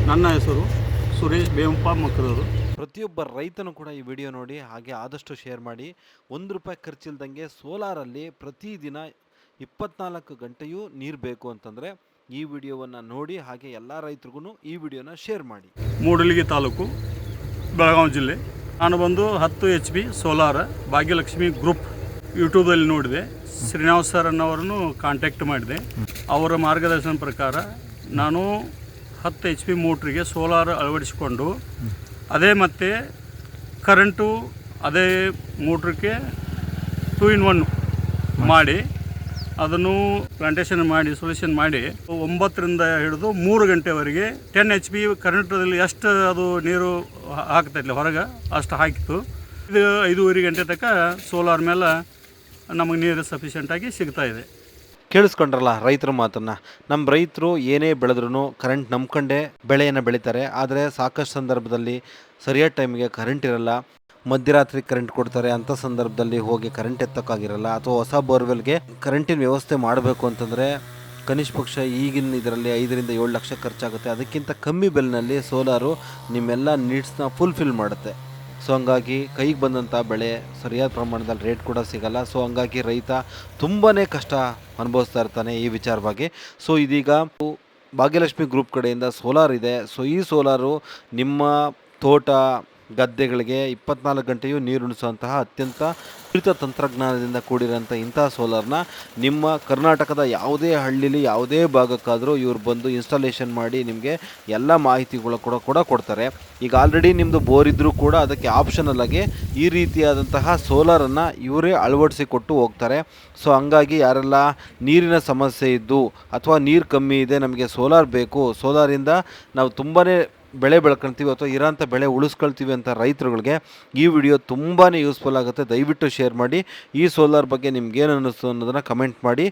ನನ್ನ ಹೆಸರು ಸುರೇಶ್ ಬೇವಂಪ ಮಕ್ಕಳವರು. ಪ್ರತಿಯೊಬ್ಬ ರೈತನು ಕೂಡ ಈ ವಿಡಿಯೋ ನೋಡಿ ಹಾಗೆ ಆದಷ್ಟು ಶೇರ್ ಮಾಡಿ. ₹1 ಖರ್ಚಿಲ್ದಂಗೆ ಸೋಲಾರಲ್ಲಿ ಪ್ರತಿದಿನ 24 ಗಂಟೆಯೂ ನೀರು ಬೇಕು ಅಂತಂದರೆ ಈ ವಿಡಿಯೋವನ್ನು ನೋಡಿ ಹಾಗೆ ಎಲ್ಲ ರೈತರಿಗೂ ಈ ವಿಡಿಯೋನ ಶೇರ್ ಮಾಡಿ. ಮೂಡಲಗಿ ತಾಲೂಕು, ಬೆಳಗಾವಿ ಜಿಲ್ಲೆ. ನಾನು ಬಂದು 10 HP ಸೋಲಾರ್ ಭಾಗ್ಯಲಕ್ಷ್ಮಿ ಗ್ರೂಪ್ ಯೂಟ್ಯೂಬಲ್ಲಿ ನೋಡಿದೆ. ಶ್ರೀನಿವಾಸ್ ಸರ್ ಅನ್ನೋರನ್ನು ಕಾಂಟ್ಯಾಕ್ಟ್ ಮಾಡಿದೆ. ಅವರ ಮಾರ್ಗದರ್ಶನ ಪ್ರಕಾರ ನಾನು 10 HP ಮೋಟ್ರಿಗೆ ಸೋಲಾರ್ ಅಳವಡಿಸಿಕೊಂಡು ಅದೇ ಮತ್ತು ಕರೆಂಟು ಅದೇ ಮೋಟ್ರಿಗೆ 2 in 1 ಮಾಡಿ ಅದನ್ನು ಪ್ಲಾಂಟೇಷನ್ ಮಾಡಿ ಸೊಲ್ಯೂಷನ್ ಮಾಡಿ 9ರಿಂದ ಹಿಡಿದು 3 ಗಂಟೆವರೆಗೆ 10 HP ಕರೆಂಟಲ್ಲಿ ಎಷ್ಟು ಅದು ನೀರು ಹಾಕ್ತಾಯಿಲ್ಲ ಹೊರಗೆ ಅಷ್ಟು ಹಾಕಿತ್ತು. ಇದು 5:30 ಗಂಟೆ ತನಕ ಸೋಲಾರ್ ಮೇಲೆ ನಮಗೆ ನೀರು ಸಫಿಷಿಯೆಂಟಾಗಿ ಸಿಗ್ತಾಯಿದೆ. ಕೇಳಿಸ್ಕೊಂಡ್ರಲ್ಲ ರೈತರ ಮಾತನ್ನು. ನಮ್ಮ ರೈತರು ಏನೇ ಬೆಳೆದ್ರೂ ಕರೆಂಟ್ ನಂಬ್ಕೊಂಡೇ ಬೆಳೆಯನ್ನು ಬೆಳೀತಾರೆ. ಆದರೆ ಸಾಕಷ್ಟು ಸಂದರ್ಭದಲ್ಲಿ ಸರಿಯಾದ ಟೈಮಿಗೆ ಕರೆಂಟ್ ಇರಲ್ಲ, ಮಧ್ಯರಾತ್ರಿ ಕರೆಂಟ್ ಕೊಡ್ತಾರೆ. ಅಂಥ ಸಂದರ್ಭದಲ್ಲಿ ಹೋಗಿ ಕರೆಂಟ್ ಎತ್ತಕ್ಕಾಗಿರಲ್ಲ. ಅಥವಾ ಹೊಸ ಬೋರ್ವೆಲ್ಗೆ ಕರೆಂಟಿನ ವ್ಯವಸ್ಥೆ ಮಾಡಬೇಕು ಅಂತಂದರೆ ಕನಿಷ್ಠ ಪಕ್ಷ ಈಗಿನ ಇದರಲ್ಲಿ 5ರಿಂದ 7 ಲಕ್ಷ ಖರ್ಚಾಗುತ್ತೆ. ಅದಕ್ಕಿಂತ ಕಮ್ಮಿ ಬೆಲೆನಲ್ಲಿ ಸೋಲಾರು ನಿಮ್ಮೆಲ್ಲ ನೀಡ್ಸ್ನ ಫುಲ್ಫಿಲ್ ಮಾಡುತ್ತೆ. ಸೊ ಹಂಗಾಗಿ ಕೈಗೆ ಬಂದಂಥ ಬೆಳೆ ಸರಿಯಾದ ಪ್ರಮಾಣದಲ್ಲಿ ರೇಟ್ ಕೂಡ ಸಿಗಲ್ಲ. ಸೊ ಹಂಗಾಗಿ ರೈತ ತುಂಬಾ ಕಷ್ಟ ಅನುಭವಿಸ್ತಾ ಇರ್ತಾನೆ ಈ ವಿಚಾರವಾಗಿ. ಸೊ ಇದೀಗ ಭಾಗ್ಯಲಕ್ಷ್ಮಿ ಗ್ರೂಪ್ ಕಡೆಯಿಂದ ಸೋಲಾರ್ ಇದೆ. ಸೊ ಈ ಸೋಲಾರು ನಿಮ್ಮ ತೋಟ ಗದ್ದೆಗಳಿಗೆ 24 ಗಂಟೆಯೂ ನೀರುಣಿಸುವಂತಹ ಅತ್ಯಂತ ಉಳಿತ ತಂತ್ರಜ್ಞಾನದಿಂದ ಕೂಡಿರೋಂಥ ಇಂಥ ಸೋಲಾರ್ನ ನಿಮ್ಮ ಕರ್ನಾಟಕದ ಯಾವುದೇ ಹಳ್ಳಿಲಿ ಯಾವುದೇ ಭಾಗಕ್ಕಾದರೂ ಇವ್ರು ಬಂದು ಇನ್ಸ್ಟಾಲೇಷನ್ ಮಾಡಿ ನಿಮಗೆ ಎಲ್ಲ ಮಾಹಿತಿಗಳು ಕೂಡ ಕೊಡ್ತಾರೆ. ಈಗ ಆಲ್ರೆಡಿ ನಿಮ್ಮದು ಬೋರ್ ಇದ್ದರೂ ಕೂಡ ಅದಕ್ಕೆ ಆಪ್ಷನಲ್ ಆಗಿ ಈ ರೀತಿಯಾದಂತಹ ಸೋಲಾರನ್ನು ಇವರೇ ಅಳವಡಿಸಿ ಕೊಟ್ಟು ಹೋಗ್ತಾರೆ. ಸೊ ಹಂಗಾಗಿ ಯಾರೆಲ್ಲ ನೀರಿನ ಸಮಸ್ಯೆ ಇದ್ದು ಅಥವಾ ನೀರು ಕಮ್ಮಿ ಇದೆ, ನಮಗೆ ಸೋಲಾರ್ ಬೇಕು, ಸೋಲಾರಿಂದ ನಾವು ತುಂಬಾ ಬೆಳೆ ಬೆಳ್ಕೊಳ್ತೀವಿ ಅಥವಾ ಇರೋಂಥ ಬೆಳೆ ಉಳಿಸ್ಕೊಳ್ತೀವಿ ಅಂತ ರೈತರುಗಳಿಗೆ ಈ ವಿಡಿಯೋ ತುಂಬಾ ಯೂಸ್ಫುಲ್ ಆಗುತ್ತೆ. ದಯವಿಟ್ಟು ಶೇರ್ ಮಾಡಿ. ಈ ಸೋಲಾರ್ ಬಗ್ಗೆ ನಿಮ್ಗೇನು ಅನ್ನಿಸ್ತು ಅನ್ನೋದನ್ನು ಕಮೆಂಟ್ ಮಾಡಿ.